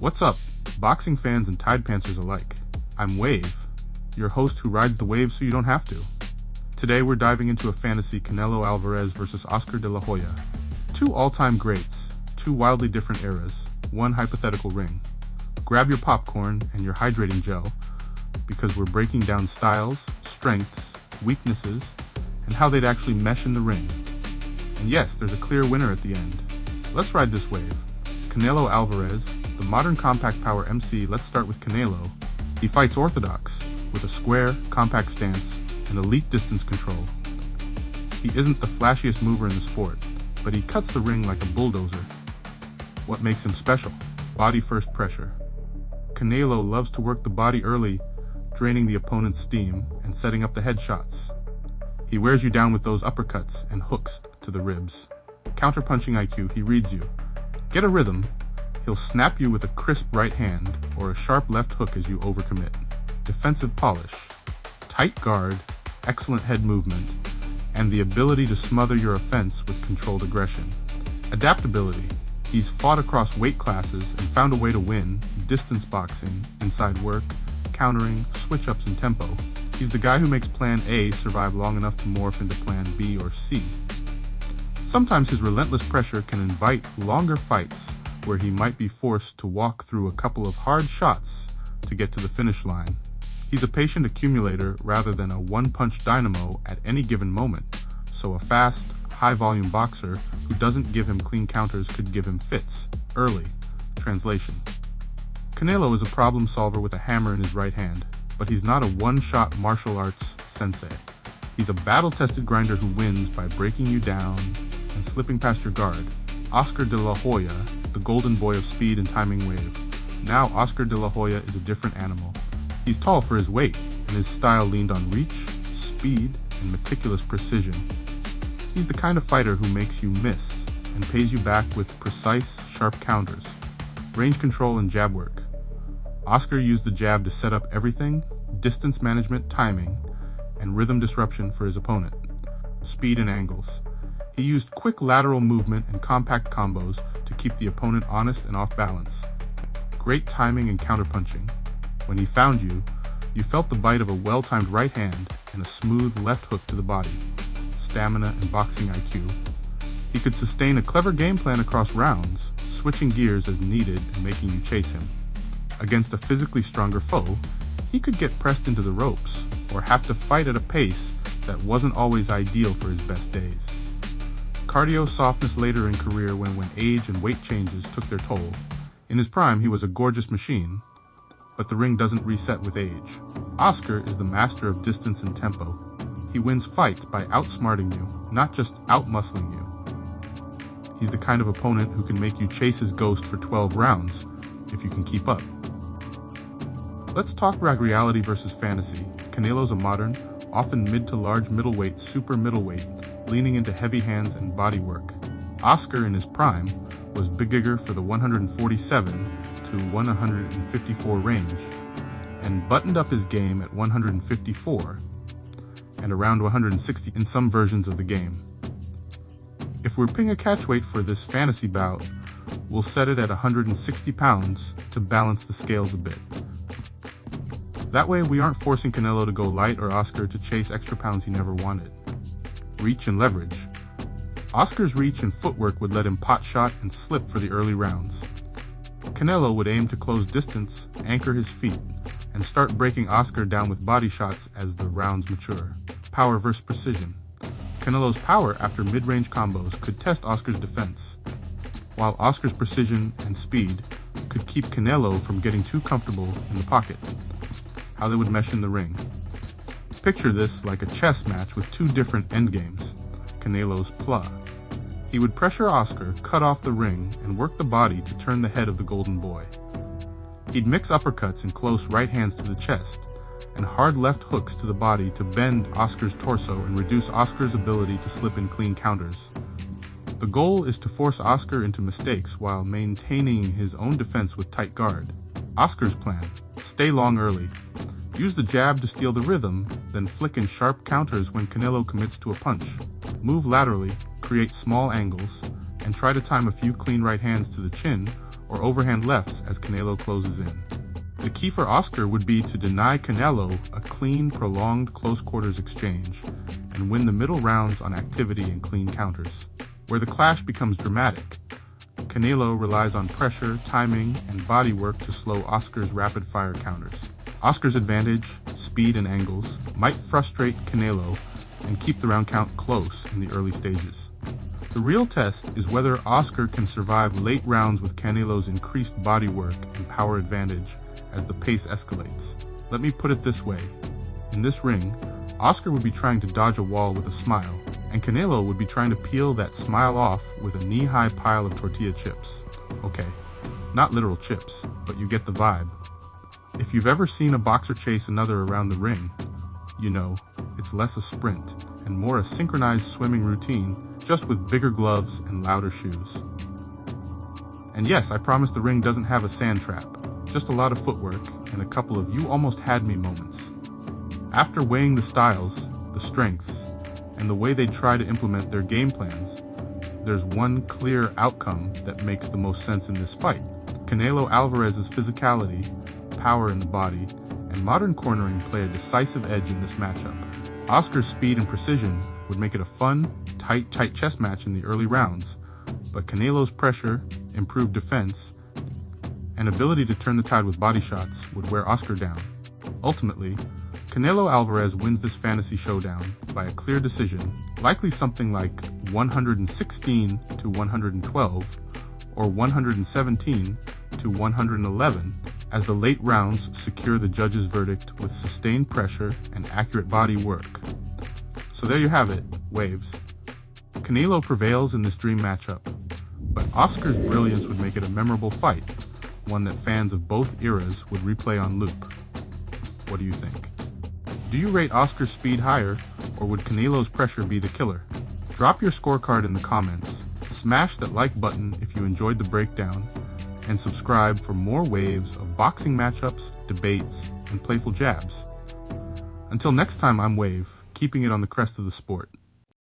What's up, boxing fans and Tide Pantsers alike? I'm Wave, your host who rides the wave so you don't have to. Today we're diving into a fantasy Canelo Alvarez versus Oscar de la Hoya. Two all-time greats, two wildly different eras, one hypothetical ring. Grab your popcorn and your hydrating gel, because we're breaking down styles, strengths, weaknesses, and how they'd actually mesh in the ring. And yes, there's a clear winner at the end. Let's ride this wave. Canelo Alvarez, the modern compact power MC. Let's start with Canelo. He fights orthodox, with a square, compact stance, and elite distance control. He isn't the flashiest mover in the sport, but he cuts the ring like a bulldozer. What makes him special? Body first pressure. Canelo loves to work the body early, draining the opponent's steam and setting up the headshots. He wears you down with those uppercuts and hooks to the ribs. Counter-punching IQ, he reads you. Get a rhythm, he'll snap you with a crisp right hand or a sharp left hook as you overcommit. Defensive polish, tight guard, excellent head movement, and the ability to smother your offense with controlled aggression. Adaptability, he's fought across weight classes and found a way to win, distance boxing, inside work, countering, switch-ups, and tempo. He's the guy who makes Plan A survive long enough to morph into Plan B or C. Sometimes his relentless pressure can invite longer fights where he might be forced to walk through a couple of hard shots to get to the finish line. He's a patient accumulator rather than a one-punch dynamo at any given moment, so a fast, high-volume boxer who doesn't give him clean counters could give him fits, early. Translation. Canelo is a problem solver with a hammer in his right hand, but he's not a one-shot martial arts sensei. He's a battle-tested grinder who wins by breaking you down and slipping past your guard. Oscar de la Hoya, the golden boy of speed and timing wave. Now Oscar de la Hoya is a different animal. He's tall for his weight, and his style leaned on reach, speed, and meticulous precision. He's the kind of fighter who makes you miss and pays you back with precise, sharp counters, range control, and jab work. Oscar used the jab to set up everything, distance management, timing, and rhythm disruption for his opponent. Speed and angles. He used quick lateral movement and compact combos to keep the opponent honest and off balance. Great timing and counterpunching. When he found you, you felt the bite of a well-timed right hand and a smooth left hook to the body. Stamina and boxing IQ. He could sustain a clever game plan across rounds, switching gears as needed and making you chase him. Against a physically stronger foe, he could get pressed into the ropes or have to fight at a pace that wasn't always ideal for his best days. Cardio softness later in career when age and weight changes took their toll. In his prime, he was a gorgeous machine, but the ring doesn't reset with age. Oscar is the master of distance and tempo. He wins fights by outsmarting you, not just outmuscling you. He's the kind of opponent who can make you chase his ghost for 12 rounds, if you can keep up. Let's talk reality versus fantasy. Canelo's a modern, often mid to large middleweight, super middleweight, leaning into heavy hands and body work. Oscar in his prime was bigger for the 147 to 154 range, and buttoned up his game at 154 and around 160 in some versions of the game. If we're picking a catchweight for this fantasy bout, we'll set it at 160 pounds to balance the scales a bit. That way we aren't forcing Canelo to go light or Oscar to chase extra pounds he never wanted. Reach and leverage. Oscar's reach and footwork would let him pot shot and slip for the early rounds. Canelo would aim to close distance, anchor his feet, and start breaking Oscar down with body shots as the rounds mature. Power versus precision. Canelo's power after mid-range combos could test Oscar's defense, while Oscar's precision and speed could keep Canelo from getting too comfortable in the pocket. How they would mesh in the ring. Picture this like a chess match with two different endgames. Canelo's pla. He would pressure Oscar, cut off the ring, and work the body to turn the head of the golden boy. He'd mix uppercuts and close right hands to the chest, and hard left hooks to the body to bend Oscar's torso and reduce Oscar's ability to slip in clean counters. The goal is to force Oscar into mistakes while maintaining his own defense with tight guard. Oscar's plan: stay long early. Use the jab to steal the rhythm, then flick in sharp counters when Canelo commits to a punch. Move laterally, create small angles, and try to time a few clean right hands to the chin or overhand lefts as Canelo closes in. The key for Oscar would be to deny Canelo a clean, prolonged close-quarters exchange and win the middle rounds on activity and clean counters. Where the clash becomes dramatic, Canelo relies on pressure, timing, and body work to slow Oscar's rapid-fire counters. Oscar's advantage, speed and angles, might frustrate Canelo and keep the round count close in the early stages. The real test is whether Oscar can survive late rounds with Canelo's increased body work and power advantage as the pace escalates. Let me put it this way. In this ring, Oscar would be trying to dodge a wall with a smile, and Canelo would be trying to peel that smile off with a knee-high pile of tortilla chips. Okay, not literal chips, but you get the vibe. If you've ever seen a boxer chase another around the ring, you know, it's less a sprint and more a synchronized swimming routine, just with bigger gloves and louder shoes. And yes, I promise the ring doesn't have a sand trap, just a lot of footwork and a couple of you almost had me moments. After weighing the styles, the strengths, and the way they try to implement their game plans, there's one clear outcome that makes the most sense in this fight. Canelo Alvarez's physicality, power in the body, and modern cornering play a decisive edge in this matchup. Oscar's speed and precision would make it a fun, tight chess match in the early rounds, but Canelo's pressure, improved defense, and ability to turn the tide with body shots would wear Oscar down. Ultimately, Canelo Alvarez wins this fantasy showdown by a clear decision, likely something like 116 to 112 or 117 to 111, as the late rounds secure the judge's verdict with sustained pressure and accurate body work. So there you have it, Waves. Canelo prevails in this dream matchup, but Oscar's brilliance would make it a memorable fight, one that fans of both eras would replay on loop. What do you think? Do you rate Oscar's speed higher, or would Canelo's pressure be the killer? Drop your scorecard in the comments, smash that like button if you enjoyed the breakdown, and subscribe for more waves of boxing matchups, debates, and playful jabs. Until next time, I'm Wave, keeping it on the crest of the sport.